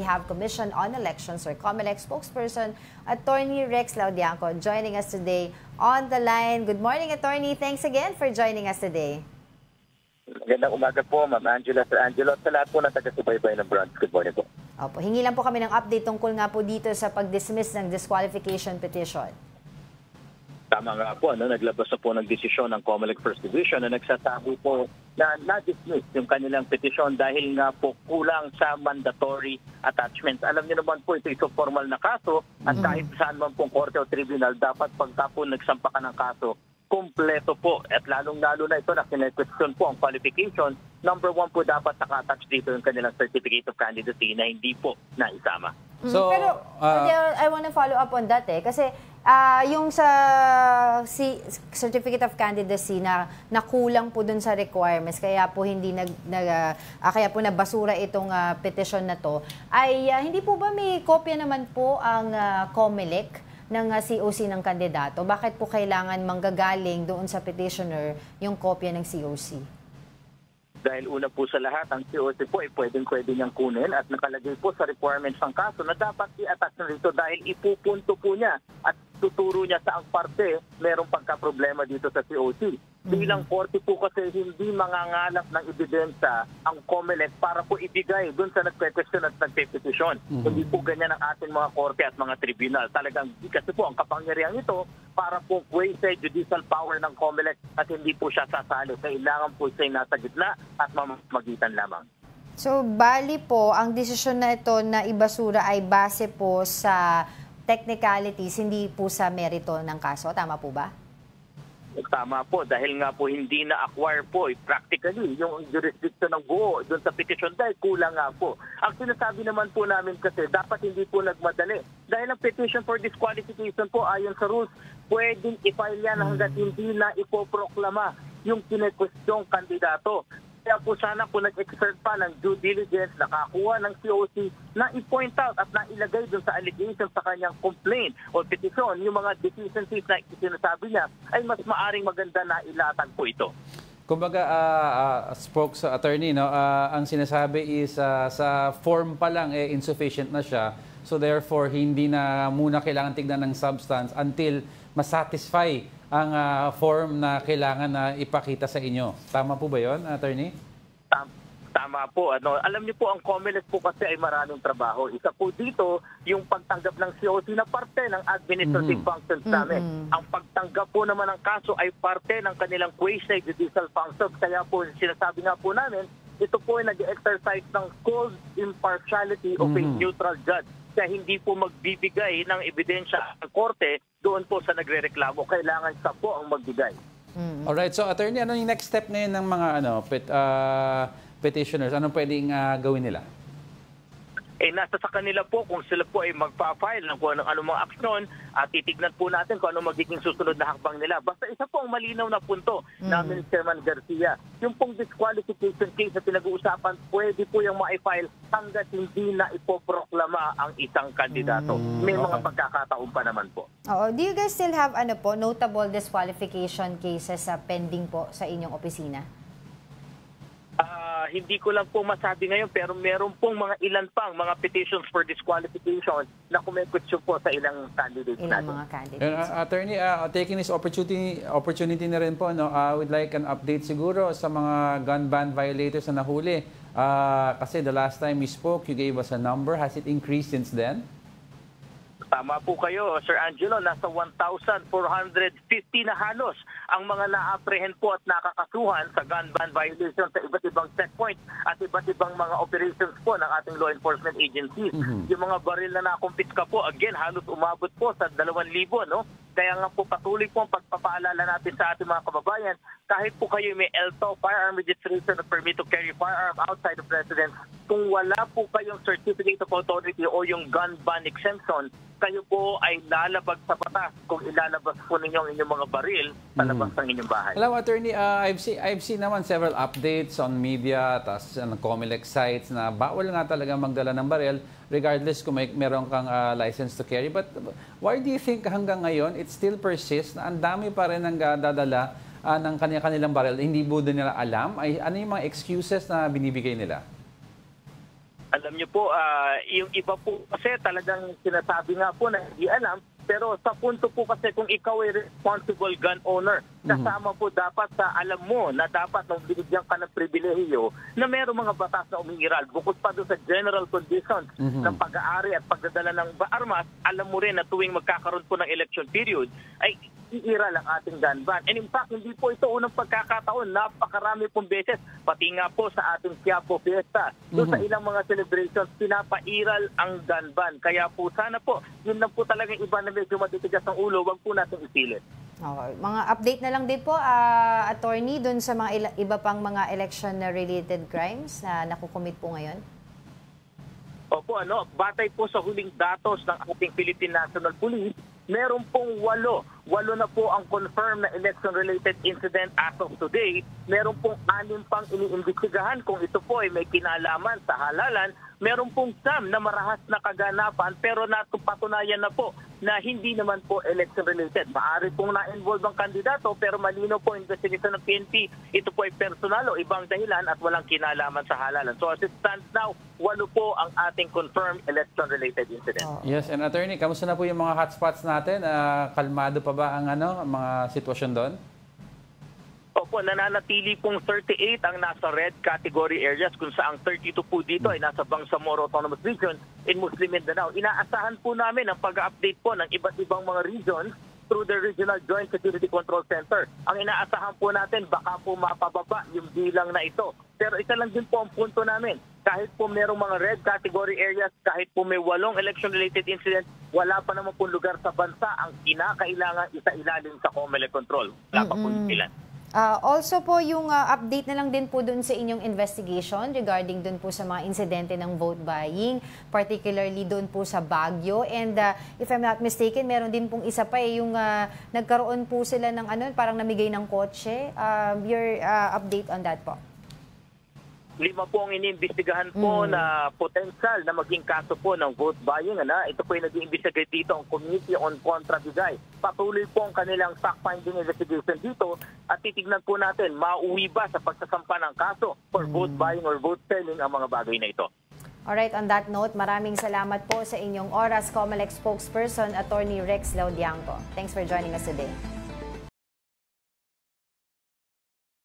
have Commission on Elections or COMELEC spokesperson, Attorney Rex Laudianco, joining us today on the line. Good morning, Attorney. Thanks again for joining us today. Magandang umaga po, Ma'am Angela, Sir Angelo, sa lahat po na taga-subaybay ng branch. Good morning po. Opo, hingi lang po kami ng update tungkol nga po dito sa pag-dismiss ng disqualification petition. Tama nga po, naglabas na po ng desisyon ng COMELEC First Division na nagsasabi po na na-dismiss yung kanilang petisyon dahil nga po kulang sa mandatory attachments. Alam niyo naman po, ito formal na kaso at kahit saan man pong korte o tribunal, dapat pagka po nagsampa ka ng kaso, kumpleto po. At lalong-lalo na ito na kine-question po ang qualification. Number 1 po dapat nakatouch dito yung kanilang certificate of candidacy na hindi po naisama. So, pero I want to follow up on that kasi yung sa certificate of candidacy na nakulang po dun sa requirements kaya po hindi kaya po nabasura itong petition na to ay hindi po ba may kopya naman po ang COMELEC ng COC ng kandidato? Bakit po kailangan manggagaling doon sa petitioner yung kopya ng COC? Dahil una po sa lahat, ang COC po ay pwedeng-pwede niyang kunin at nakalagay po sa requirements ng kaso na dapat i-attach na rito dahil ipupunto po niya at tuturo niya sa ang parte merong pagka-problema dito sa COC. Bilang korte po kasi hindi mangangalap ng ebidensya ang COMELEC para po ibigay doon sa nagpe-question at nagpe-petition. Hindi po ganyan ang ating mga korte at mga tribunal. Talagang kasi po ang kapangyarihan ito para po quasi judicial power ng COMELEC at hindi po siya sasali. Kailangan po siya nasa gitna at mamamagitan lamang. So, bali po, ang desisyon na ito na ibasura ay base po sa technicalities, hindi po sa merito ng kaso. Tama po ba? Tama po, dahil nga po hindi na-acquire po practically yung jurisdiction ng buo doon sa petition dahil kulang nga po. Ang sinasabi naman po namin kasi dapat hindi po nagmadali. Dahil ang petition for disqualification po ayon sa rules, pwedeng i-file yan hanggat hindi na ipoproklama yung kinekwestiyong kandidato. Kaya po sana po nag-exert pa ng due diligence, nakakuha ng COC na i-point out at nailagay dun sa allegation sa kanyang complaint o petition, yung mga deficiencies na sinasabi niya ay mas maaring maganda na ilatag po ito. Kumbaga, spokes attorney, no, ang sinasabi is sa form pa lang insufficient na siya. So therefore, hindi na muna kailangan tignan ng substance until masatisfy ang form na kailangan na ipakita sa inyo. Tama po ba yun, attorney? Tama po. Alam niyo po, ang COMELEC po kasi ay maraming trabaho. Isa po dito, yung pagtanggap ng COC na parte ng administrative functions namin. Ang pagtanggap po naman ng kaso ay parte ng kanilang quasi-judicial functions. Kaya po, sinasabi nga po namin, ito po ay nag-exercise ng cold impartiality of a neutral judge. Kaya hindi po magbibigay ng ebidensya ang korte doon po sa nagrereklamo. Kailangan siya po ang magbigay. Alright, so attorney, ano yung next step ngayon ng mga petitioners? Anong pwedeng gawin nila? Nasa sa kanila po kung sila po ay magpa-file ng kung anong mga aksyon at titignan po natin kung ano magiging susunod na hakbang nila. Basta isa po ang malinaw na punto namin ni Chairman Garcia. Yung pong disqualification case na pinag-uusapan, pwede po yung ma-file hanggat hindi na ipoproklama ang isang kandidato. May mga pagkakataon pa naman po. Oo. Do you guys still have notable disqualification cases pending po sa inyong opisina? Hindi ko lang po masabi ngayon pero meron pong mga ilan pang mga petitions for disqualification na kumekwestiyon po sa ilang candidates natin. Mga candidates. Attorney, taking this opportunity na rin po, no, would like an update siguro sa mga gun ban violators na nahuli. Kasi the last time we spoke, you gave us a number. Has it increased since then? Tama po kayo, Sir Angelo. Nasa 1,450 na halos ang mga na-apprehend po at nakakasuhan sa gun ban violation sa iba't ibang checkpoints at iba't ibang mga operations po ng ating law enforcement agencies. Yung mga baril na nakumpiska po, again, halos umabot po sa 2,000, no? Kaya nga po patuloy po ang pagpapaalala natin sa ating mga kababayan, kahit po kayo may LTO, firearm registration or permit to carry firearm outside of residence, kung wala po kayong certificate of authority o yung gun ban exemption, kayo po ay lalabag sa batas kung ilalabas po ninyo ang inyong mga baril sa labas ng inyong bahay. Hello, attorney. I've seen naman several updates on media, tas COMELEC sites na bawal nga talaga magdala ng baril regardless kung meron kang license to carry. But why do you think hanggang ngayon it still persists na ang dami pa rin ang dadala ng kanilang baril? Hindi po din nila alam? Ano yung mga excuses na binibigay nila? Alam niyo po, yung iba po kasi talagang sinasabi nga po na hindi alam, pero sa punto po kasi kung ikaw ay responsible gun owner, kasama po dapat sa alam mo na dapat nung binigyan ka ng pribilehiyo na mayroong mga batas na umiiral. Bukod pa doon sa general conditions ng pag-aari at pagdadala ng armas, alam mo rin na tuwing magkakaroon po ng election period, ay iiral ang ating gun ban. And in fact, hindi po ito unang pagkakataon. Napakarami pong beses, pati nga po sa ating Quiapo Fiesta. Doon sa ilang mga celebrations, pinapairal ang gun ban. Kaya po sana po, yun lang po talagang iba na medyo matitigas ng ulo, wag po natin ipilit. Okay. Mga update na lang din po, attorney, doon sa mga iba pang mga election-related crimes na nakukumit po ngayon? Opo, batay po sa huling datos ng ating Philippine National Police, meron pong 8 na po ang confirmed na election-related incident as of today. Meron pong 6 pang iniimbestigahan kung ito po ay may kinalaman sa halalan. Meron pong 9 na marahas na kaganapan pero napatunayan na po na hindi naman po election-related. Maaari pong na-involve ang kandidato pero malino po investigation ng PNP. Ito po ay personal o ibang dahilan at walang kinalaman sa halalan. So as it stands now, 8 po ang ating confirmed election-related incident. Yes, and attorney, kamusta na po yung mga hotspots natin? Kalmado pa ba ang mga sitwasyon doon? Opo, nananatili pong 38 ang nasa red category areas kung saang 32 po dito ay nasa Bangsamoro Autonomous Region in Muslim Mindanao. Inaasahan po namin ang pag-update po ng iba't ibang mga regions through the Regional Joint Security Control Center. Ang inaasahan po natin, baka po mapababa yung bilang na ito. Pero isa lang din po ang punto namin. Kahit po merong mga red category areas, kahit po may 8 election-related incidents, wala pa naman po lugar sa bansa ang kinakailangan isa-ilalim sa COMELEC control. Wala pa po yung ilan. Also po yung update na lang din po dun sa inyong investigation regarding dun po sa mga insidente ng vote buying, particularly dun po sa Baguio. And if I'm not mistaken, meron din pong isa pa yung nagkaroon po sila ng parang namigay ng kotse. Your update on that po? 5 po ang iniimbestigahan po na potential na maging kaso po ng vote buying. Ito po yung nag-iimbestigate dito ang Committee on Contrabigay. Patuloy po ang kanilang fact-finding investigation dito at titignan po natin, mauwi ba sa pagsasampa ng kaso for vote buying or vote selling ang mga bagay na ito. Alright, on that note, maraming salamat po sa inyong oras, COMELEC spokesperson, Attorney Rex Laudianco. Thanks for joining us today.